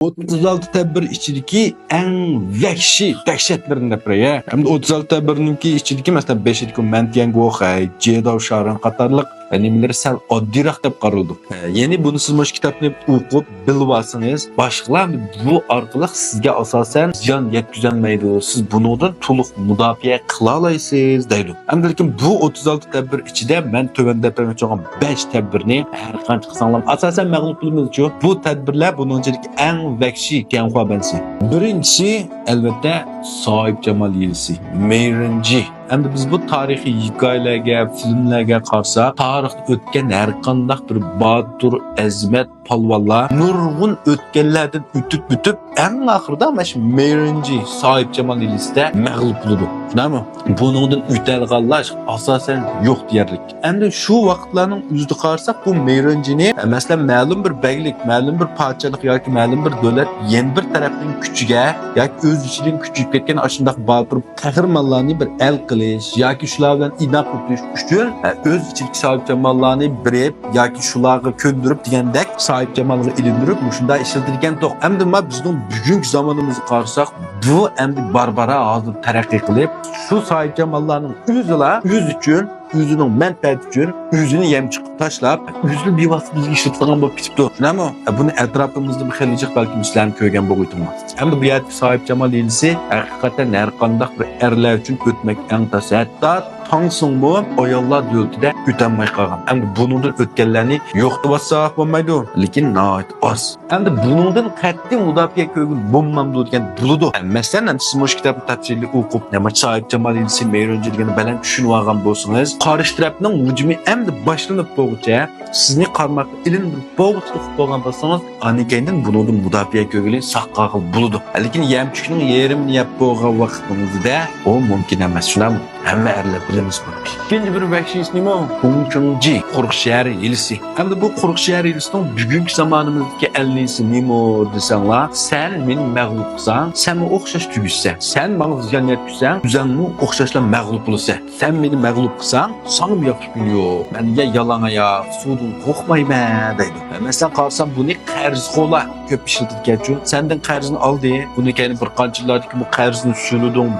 36 tedbir içindeki en vahşi dehşetlerinde buraya. Hem de 36 tedbirninki içindeki mesela 5 gün Mentiyen Gohay, Cedav Şaran Katarlık nimeleri sal oddiroq deb qaraldi. Yeni buni siz mush kitobni o'qib bilib olsangiz, boshqalar bu orqali sizga asosan ziyon yetkazolmaydi. Siz bundan to'liq mudofaa qila olasiz deydi. Hamda lekin bu 36 tadbir ichida men tövanda bermoqchiman 5 tadbirni har qancha qilsanglar asosan mag'lub qilimiz uchun bu tadbirlar buningchalik eng vahshiy kanxobansi. Birinchisi albatta Sohib Jamol Yelisi, Meyrinci. Endi biz bu tarixiy hikoyalarga, filmlarga qarasak, tarixda o'tgan har qanday bir botur, azmat palvonlar nurg'un o'tganlardan o'tib eng oxirida mana shu Meyrinci Sohib Jamol Yelisida mag'lub bo'ldi. Shunami? Buningdan o'talganlar asosan yo'q deyarlik. Endi shu vaqtlarning o'zida qarasak, bu Meyrincini masalan ma'lum bir baglik, ma'lum bir podshohlik yoki ma'lum bir davlat yana bir tarafning kuchiga yoki o'z ichidan kuchayib ketgan ashundaq botur qahramonlarni bir el qilish yoki shular bilan inoq o'tish uchun o'z ichidagi Sohib Jamollarni birib yoki shularga ko'ndirib degandek Sohib Jamolga ilindirib shunday ishlatilgan to'q. Endi bizning bugungi zamonimizga qarasak, bu endi barbara hozir taraqqiy qilib, shu Sohib Jamollarning o'zi uchun o'zining manfaati uchun o'zini yem chiqib tashlab, o'zini bevosita bizga ishlatgan bo'lib ketibdi. Shunami? Buni atrofimizda bir xiljiq balki sizlar ko'rgan bo'lmaydi. Endi bu yerda Sohib Jamol Yelisi haqiqatan har qanday bir erlar uchun o'tmak eng tasatda Tangsung bu ayollar davlatida o'tanmay qolgan. Endi buningdan o'tganlarni yo'q deb olsak bo'lmaydi, lekin nəhayət az. Endi buningdan qat'iy mudofaa ko'rgan bo'lmamdi degan bo'ladi. Masalan, siz bu kitobni tafsirli o'qib, nima Sohib Jamol Yelisi Meyrinci degan bilan tushunib olgan bo'lsangiz, qarshi tarafning hujumi endi boshlanib bo'lguncha sizni qarmoqqa ilindirib bo'lgan bo'lsangiz, aniqaydan buningdan mudofaa ko'rgan saqqa bo'ladi. Lekin yamchukning yerimni yap bo'lgan vaqtimizda o mumkin emas. Shunami? Hamma erlar bilamiz buni. İkinci bir vahşi ismi o. Hongchongji, Quruqshahar Yelisi. Endi bu Quruqshahar Yelisining bugungi zamonimizdagi ellisi nima desanglar, sen meni mag'lub qilsang, sen o'xshash tugishsan, sen menga ziyon yetkazsang, o'zingni o'xshashla mag'lub bo'lasan. Sen meni mag'lub qilsang, sana yo'q kun yo'q. Menga yalan oyoq, suvdan qo'rqmayman deydi. Masalan, qarasam buni qarzxo'la ko'p ishlatgan uchun sendan qarzni oldi. Buni keyin bir qanchalardagi bu qarzni sülüdün,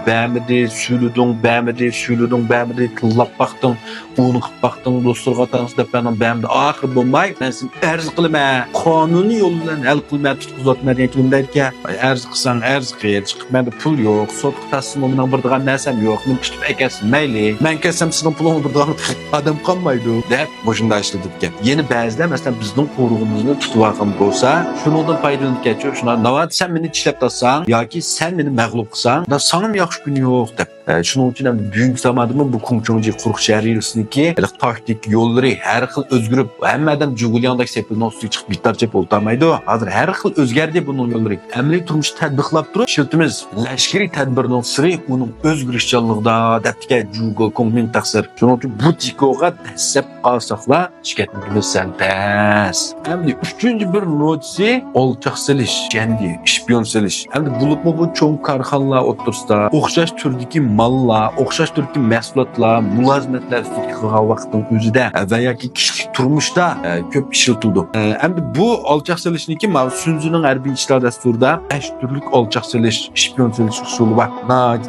bämidi, tillab baxtın, onu qilib baxtın, dostlarga tanışdab bämidi. Axir bo'lmay, men sen arz qilaman. Qonuniy yo'l bilan hal qilmay tutqizotmaydigan kimdayki, arz qilsang arz qil, chiqib menda pul yo'q, sotib tasdim bilan bir degan narsam yo'q. Men tutib akasin, mayli. Men kelsam sizning pulingni bir degan odam qolmaydi deb shunday ishlatibgan. Yeni ba'zilar masalan bizning qo'rug'imizni tutib olgan bo'lsa, shundan foydalanib shuna navat sen meni tishlab tasang yoki sen meni mag'lub qilsang, da sanim yaxshi kun yo'q deb. Shuning uchun ham bugungi zamonda bu Hongchongji Quruqshahar Yelisiniki taktik yo'llari har xil o'zgarib, hammadan Juguliyondagi sepilni ustiga chiqib bitarcha bo'ltamaydi. Hozir har xil o'zgardi buning yo'llari. Amaliy turmush tadbiqlab turib, shiltimiz lashkariy tadbirning siri uning o'zgarishchanligida debga Jugo Kongmin taqsir. Shuning uchun bu tikoga dasab qolsaqlar, shirkatimiz sal pas. Endi uchinchi bir notisi olchoq silish, kendi shpion silish. Endi bulutmu bu cho'ng korxonalar o'tirsida o'xshash turdagi mallar, o'xshash turdagi mahsulotlar, mulozmatlar qilgan vaqtning o'zida va yoki kishilik turmushda ko'p ishlatildi. Endi bu olchoq silishniki Sunzuning harbiy ishlar dasturida 5 turlik olchoq silish, shpion silish usuli bor.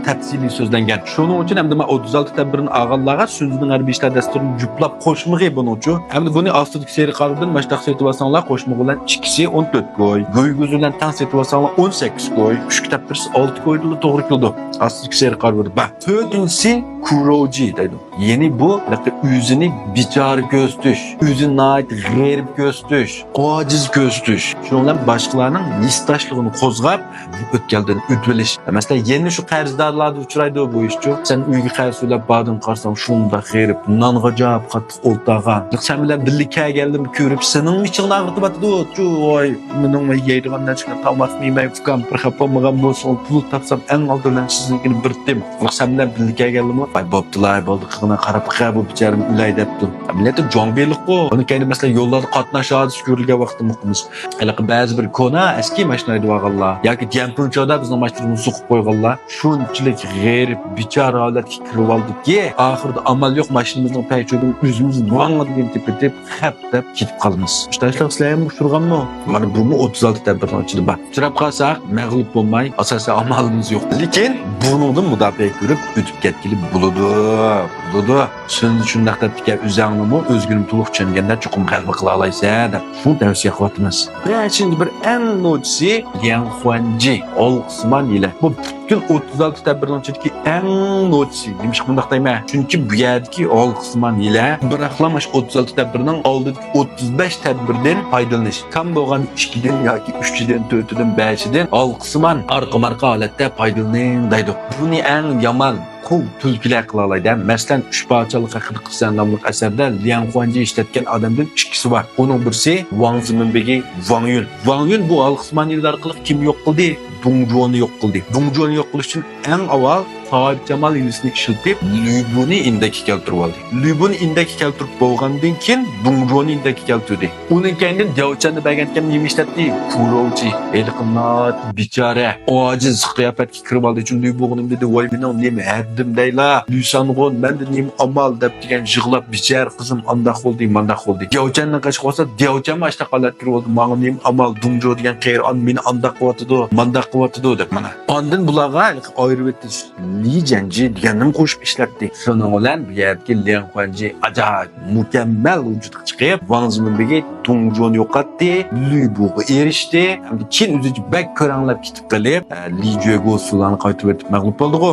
Tafsiliy so'zlangan. Shuning uchun ham 36 tadbirning ag'anlarga Sunzuning harbiy ishlar dasturini juplab qo'shmag'i buning uchun. Endi buni ostidagi seri qarordan mashtaq setib olsanglar, qo'shma bilan ikkisi 14 qo'y, go'y bilan tan setib olsanglar 18 qo'y, 3 kitob birisi 6 qo'ydi to'g'ri keldi. Ostidagi seri qarorda bor. To'rtinchisi Kuroji deydi. Yeni bu o'zini bichora ko'ztish, o'zini g'erib ko'ztish, ojiz ko'ztish. Shundan boshqalarning yistashligini qo'zg'ab o'tkaldan o'tilish. Masalan, yeni shu qarzdorlarda uchraydi bu ishchi. Sen uyga qarz so'lab barding qarsang shunda g'erib, nonga javob qattiq o'ltagan. Sen bilan birlikka keldim ko'rib, sening ichingda ag'ritib atdi. Voy, mening yeydigandan chiqqan tomoq yemay fikam bir xafa bo'lgan bo'lsa, pul topsam eng oldin siznikini birdim. Sen bilan birlikka keldim. Bay boptilar, bo'ldi qilgan qarab qa bu bicharim ulay debdi. Milleti jonbeylik bu. Onu kendi mesela yollarda qatnaşadi ko'rilgan vaqtimiz. Haliqi ba'zi bir kona eski mashina edi vaqallar. Yoki jampunchoda bizning mashinamizni suqib qo'yganlar. Shunchalik g'erib bichora holatga kirib oldiki, oxirida amal yo'q mashinamizning paychog'ini o'zimiz vanglagan deb xaptab ketib qolamiz. Ishlar sizlarga mushturganmi? Mana buni 36 tadbirdan ichida bor. Uchrab qolsak, mag'lub bo'lmay, asosan amalimiz yo'q. Lekin buningdan mudofaa ko'rib o'tib ketgili bo'ladi. Shundaq debdiki, o'zingni o'zgini to'liq tushunganda chuqur qalb qila olaysan deb shu tavsiya qilyapmiz. Birinchi bir eng nochisi Liang Huanji Olqisman yili. Bu butkul 36 tadbirdan ichidagi eng nochisi. Demak, bunday deyman. Chunki bu yerdagi Olqisman yili bir aqlamash 36 tadbirning oldidagi 35 tadbirdan foydalanish. Kam bo'lgan 2dan yoki 3dan 4dan 5dan Olqisman arqa-marqa holatda foydalaning deydi. Buni eng yomon qul tulkilar qila oladi. Masalan, uch parchalik haqida qilsan nomli asarda Liang Huanji ishlatgan odamdan ikkisi bor. Uning birisi Wang Ziminbegi Wang Yun. Wang Yun bu Olqisman yillar orqali kim yo'q qildi? Dongjuani yo'q qildi. Dongjuani yo'q qilish uchun eng avval Toyib Jamal Yunusni ishlatib, Lübuni indaki keltirib oldi. Lübuni indaki keltirib bo'lgandan keyin Dongjuani indaki keltirdi. Uning keyin Javchanni bagangan nima ishlatdi? Kurovchi, elqinot, bichora, ojiz qiyofatga kirib oldi. Chun Lübuni dedi, "Voy meni nima haddim deyla? Lüsangon menda nima amal" deb degan yig'lab bichar qizim andaq bo'ldi, mandaq bo'ldi. Javchandan qochib qolsa, Javchan mashta qolat kirib oldi. "Menga nima amal Dongjo degan qeyron meni andaq qilyotdi, mandaq qilyotdi" deb mana. Ondan bularga ayirib o'tish Li Jianji deganini qo'shib ishlatdi. Shuning bilan bu yerdagi Liang Huanji ajoyib mukammal vujudga chiqib, Wang Ziminbegi Dongjuani yo'qotdi, Lü Buga erishdi. Hamda keyin o'ziga bak ko'ranglab ketib qolib, Li Juego sularni qaytarib o'tib mag'lub bo'ldi-ku.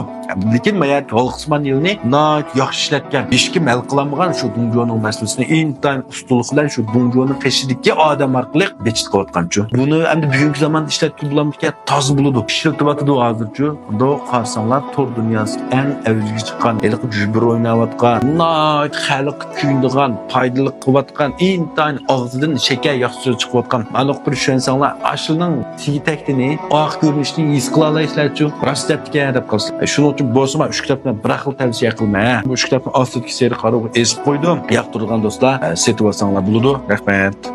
Lekin bu yerda Olqisman yilni yaxshi ishlatgan. Hech kim hal qilmagan shu Dongjuaning masalasini intayin ustunlik bilan shu Dongjuaning qishidagi odam orqali bechit qilayotgan-chu. Buni endi bugungi zamonda ishlatib bulamdiki toz bo'ladi. Ishlatib hozirchu. Unda qarsanglar tor dünyası en evcigi chiqqan, eliqi jubir o'ynayotgan, xalq kuyindigan, foydali qilayotgan, intayin og'zidan shakar yaxshi chiqayotgan. Mana bir tushunsanlar, ashlining tigitakdini, oq ko'rinishini his qila olasizlar-chu. Rost debdika deb qolsa. Shuning uchun bo'lsa, men 3 kitobni bir xil tavsiya qilmayman. Bu 3 kitobni ostidagi seri qarab esib qo'ydim. Yoqtirgan do'stlar, setib olsanglar bo'ladi. Rahmat.